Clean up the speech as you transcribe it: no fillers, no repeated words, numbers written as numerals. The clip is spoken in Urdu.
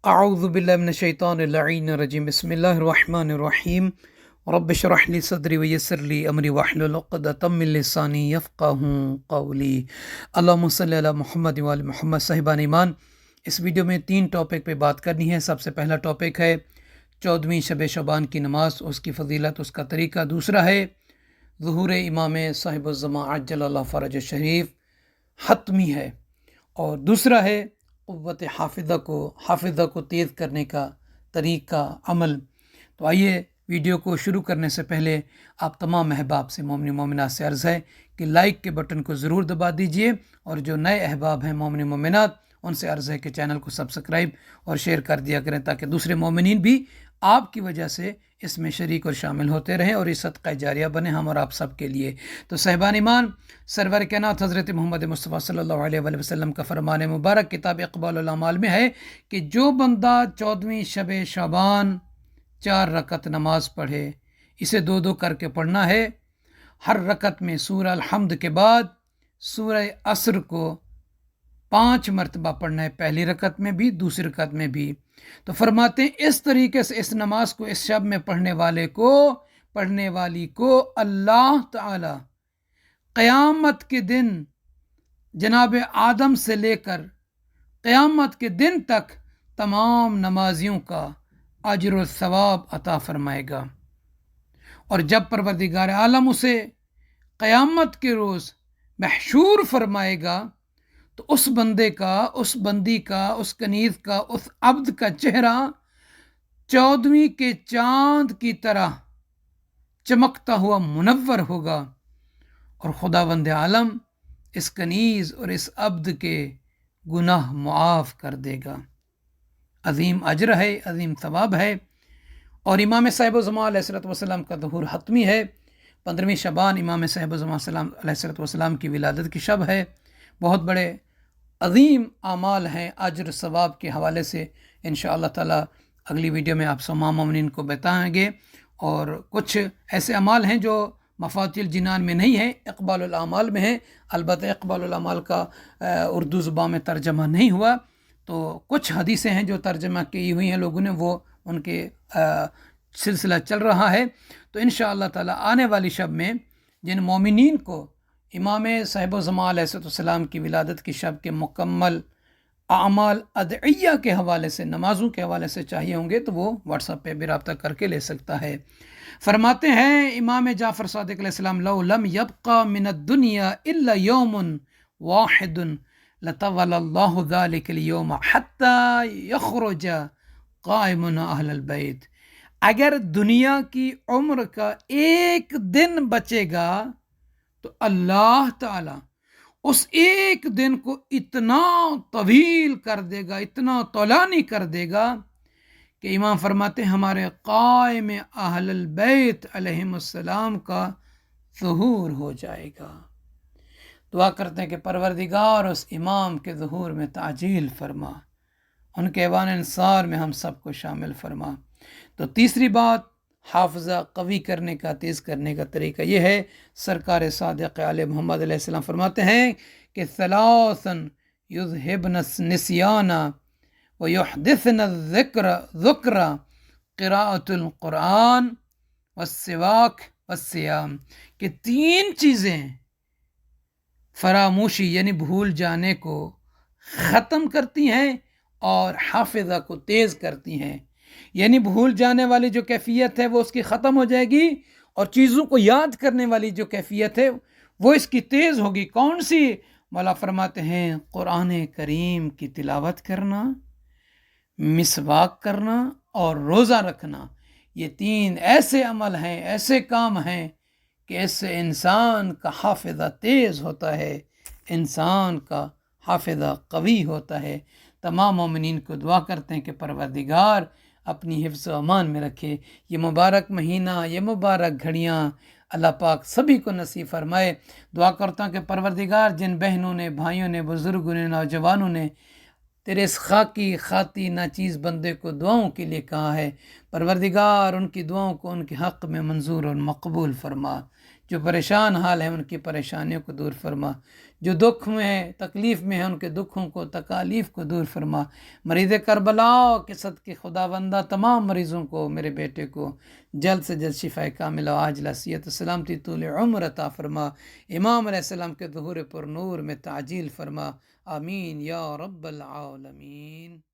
اعوذ باللہ من الشیطان اللعین الرجیم بسم اللہ الرحمن الرحیم رب اشرح لی صدری ویسر لی امری واحلل عقدۃ من لسانی یفقہوا قولی اللہم صلی علی محمد وعلی محمد۔ صاحبان ایمان، اس ویڈیو میں 3 ٹاپک پہ بات کرنی ہے۔ سب سے پہلا ٹاپک ہے 14ویں شب شعبان کی نماز، اس کی فضیلت، اس کا طریقہ۔ دوسرا ہے ظہور امام صاحب الزمان عجل اللہ فرج الشریف حتمی ہے، اور دوسرا ہے قوت حافظہ کو تیز کرنے کا طریقہ عمل۔ تو آئیے، ویڈیو کو شروع کرنے سے پہلے آپ تمام احباب سے، مومن مومنات سے عرض ہے کہ لائک کے بٹن کو ضرور دبا دیجئے، اور جو نئے احباب ہیں مومن مومنات، ان سے عرض ہے کہ چینل کو سبسکرائب اور شیئر کر دیا کریں، تاکہ دوسرے مومنین بھی آپ کی وجہ سے اس میں شریک اور شامل ہوتے رہیں، اور یہ صدقہ جاریہ بنے ہم اور آپ سب کے لیے۔ تو صاحبان ایمان، سرور کائنات حضرت محمد مصطفیٰ صلی اللہ علیہ وآلہ وسلم کا فرمان مبارک کتاب اقبال الاعمال میں ہے کہ جو بندہ 14ویں شب شعبان 4 رکعت نماز پڑھے، اسے 2 کر کے پڑھنا ہے۔ ہر رکعت میں سورہ الحمد کے بعد سورہ عصر کو 5 مرتبہ پڑھنا ہے، پہلی رکعت میں بھی، دوسری رکعت میں بھی۔ تو فرماتے ہیں اس طریقے سے اس نماز کو اس شب میں پڑھنے والی کو اللہ تعالی قیامت کے دن جناب آدم سے لے کر قیامت کے دن تک تمام نمازیوں کا اجر و ثواب عطا فرمائے گا۔ اور جب پروردگار عالم اسے قیامت کے روز محشور فرمائے گا، تو اس بندے کا، اس بندی کا، اس کنیز کا، اس عبد کا چہرہ 14ویں کے چاند کی طرح چمکتا ہوا منور ہوگا، اور خداوند عالم اس کنیز اور اس عبد کے گناہ معاف کر دے گا۔ عظیم اجر ہے، عظیم ثواب ہے۔ اور امام صاحب الزمان علیہ السلام کا ظہور حتمی ہے۔ 15ویں شعبان امام صاحب الزمان علیہ السلام کی ولادت کی شب ہے۔ بہت بڑے عظیم اعمال ہیں اجر ثواب کے حوالے سے، انشاءاللہ تعالی اگلی ویڈیو میں آپ تمام مومنین کو بتائیں گے۔ اور کچھ ایسے اعمال ہیں جو مفاتیح الجنان میں نہیں ہیں، اقبال الاعمال میں ہیں۔ البتہ اقبال الاعمال کا اردو زبان میں ترجمہ نہیں ہوا، تو کچھ حدیثیں ہیں جو ترجمہ کی ہوئی ہیں لوگوں نے، وہ ان کے سلسلہ چل رہا ہے۔ تو انشاءاللہ تعالی آنے والی شب میں جن مومنین کو امام صاحب الزمان علیہ السلام کی ولادت کی شب کے مکمل اعمال ادعیہ کے حوالے سے، نمازوں کے حوالے سے چاہیے ہوں گے، تو وہ واٹس ایپ پہ بھی رابطہ کر کے لے سکتا ہے۔ فرماتے ہیں امام جعفر صادق علیہ السلام، لو لم یبقى من الدنیا الا یوم واحد لطول اللہ ذلك اليوم حتى یخرج قائم اہل البیت۔ اگر دنیا کی عمر کا ایک دن بچے گا تو اللہ تعالی اس ایک دن کو اتنا طویل کر دے گا، اتنا طولانی کر دے گا کہ امام فرماتے ہیں ہمارے قائم اہل البیت علیہم السلام کا ظہور ہو جائے گا۔ دعا کرتے ہیں کہ پروردگار اس امام کے ظہور میں تعجیل فرما، ان کے ایوان انصار میں ہم سب کو شامل فرما۔ تو تیسری بات، حافظہ قوی کرنے کا، تیز کرنے کا طریقہ یہ ہے۔ سرکار صادق علیہ محمد علیہ السلام فرماتے ہیں کہ ثلاثن یذہبن النسیان ویحدثن الذکر قراءۃ القرآن والسواک والصیام، کہ 3 چیزیں فراموشی یعنی بھول جانے کو ختم کرتی ہیں اور حافظہ کو تیز کرتی ہیں۔ یعنی بھول جانے والی جو کیفیت ہے وہ اس کی ختم ہو جائے گی، اور چیزوں کو یاد کرنے والی جو کیفیت ہے وہ اس کی تیز ہوگی۔ کون سی؟ مولا فرماتے ہیں قرآن کریم کی تلاوت کرنا، مسواک کرنا اور روزہ رکھنا۔ یہ 3 ایسے عمل ہیں، ایسے کام ہیں کہ اس سے انسان کا حافظہ تیز ہوتا ہے، انسان کا حافظہ قوی ہوتا ہے۔ تمام مومنین کو دعا کرتے ہیں کہ پروردگار اپنی حفظ و امان میں رکھے۔ یہ مبارک مہینہ، یہ مبارک گھڑیاں اللہ پاک سبھی کو نصیب فرمائے۔ دعا کرتا ہوں کہ پروردگار جن بہنوں نے، بھائیوں نے، بزرگوں نے، نوجوانوں نے تیرے اس خاکی خاطی ناچیز بندے کو دعاؤں کے لیے کہا ہے، پروردگار ان کی دعاؤں کو ان کے حق میں منظور اور مقبول فرما۔ جو پریشان حال ہیں ان کی پریشانیوں کو دور فرما، جو دکھ میں ہے تکلیف میں ہے ان کے دکھوں کو تکالیف کو دور فرما۔ مریض کربلا کے صدقے خدا بندہ تمام مریضوں کو، میرے بیٹے کو جلد سے جلد شفا کاملہ و عاجلہ صحت و سلامتی طول عمر عطا فرما، امام علیہ السلام کے ظہور پر نور میں تعجیل فرما، آمین یا رب العالمین۔